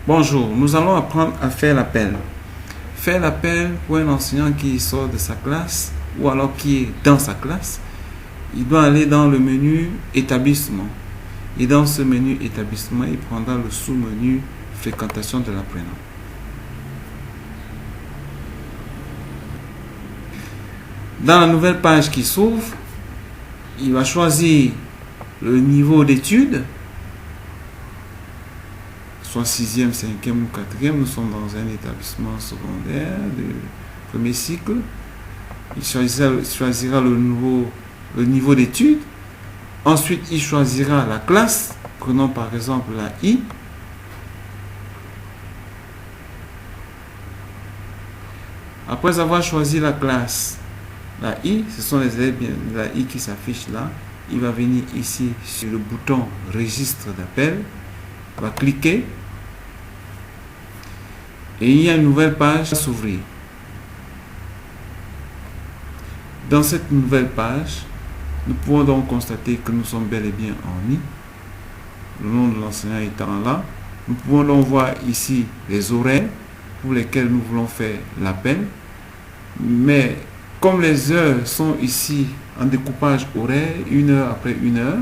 Bonjour, nous allons apprendre à faire l'appel. Faire l'appel pour un enseignant qui sort de sa classe ou alors qui est dans sa classe, il doit aller dans le menu établissement. Et dans ce menu établissement, il prendra le sous-menu fréquentation de l'apprenant. Dans la nouvelle page qui s'ouvre, il va choisir le niveau d'études, soit 6e, 5e ou 4e. Nous sommes dans un établissement secondaire de premier cycle. Il choisira le niveau d'études. Ensuite, il choisira la classe. Prenons par exemple la I. Après avoir choisi la classe, la I, ce sont les élèves de la I qui s'affichent là. Il va venir ici sur le bouton registre d'appel. Il va cliquer. Et il y a une nouvelle page à s'ouvrir. Dans cette nouvelle page, nous pouvons donc constater que nous sommes bel et bien en I. Le nom de l'enseignant étant là. Nous pouvons donc voir ici les horaires pour lesquels nous voulons faire l'appel. Mais comme les heures sont ici en découpage horaire, 1 heure après 1 heure,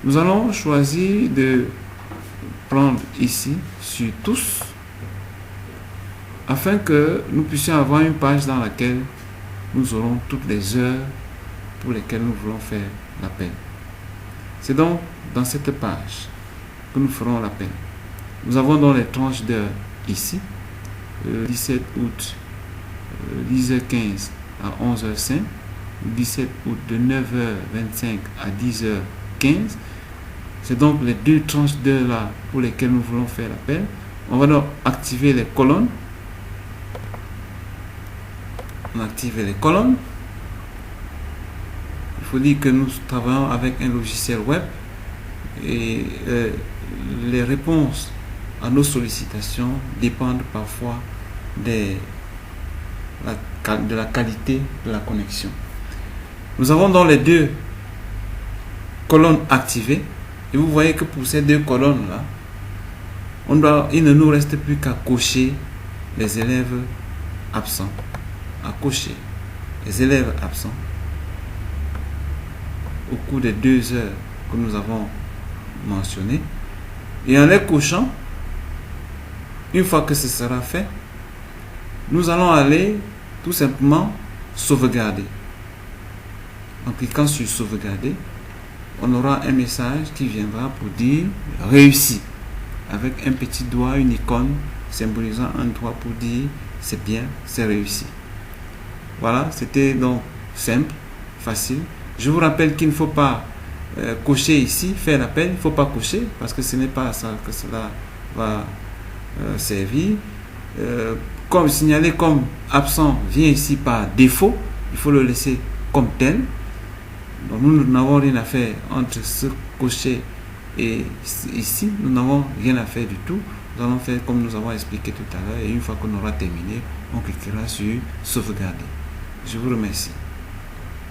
nous allons choisir de prendre ici sur tous afin que nous puissions avoir une page dans laquelle nous aurons toutes les heures pour lesquelles nous voulons faire l'appel. C'est donc dans cette page que nous ferons l'appel. Nous avons donc les tranches d'heures ici, 17 août, 10h15 à 11h05, 17 août de 9h25 à 10h15. C'est donc les deux tranches d'heures là pour lesquelles nous voulons faire l'appel. On va donc activer les colonnes. On active les colonnes. Il faut dire que nous travaillons avec un logiciel web et les réponses à nos sollicitations dépendent parfois de la qualité de la connexion. Nous avons donc les deux colonnes activées et vous voyez que pour ces deux colonnes là, il ne nous reste plus qu'à cocher les élèves absents. À cocher les élèves absents au cours des 2 heures que nous avons mentionnées. Et en les cochant, une fois que ce sera fait, nous allons aller tout simplement sauvegarder. En cliquant sur sauvegarder, on aura un message qui viendra pour dire réussi, avec un petit doigt, une icône symbolisant un doigt pour dire c'est bien, c'est réussi. Voilà, c'était donc simple, facile. Je vous rappelle qu'il ne faut pas cocher ici, faire l'appel, il ne faut pas cocher parce que ce n'est pas à ça que cela va servir. Comme signalé comme absent vient ici par défaut, il faut le laisser comme tel. Donc nous n'avons rien à faire entre ce cocher et ici, nous n'avons rien à faire du tout. Nous allons faire comme nous avons expliqué tout à l'heure et une fois qu'on aura terminé, on cliquera sur sauvegarder. Je vous remercie.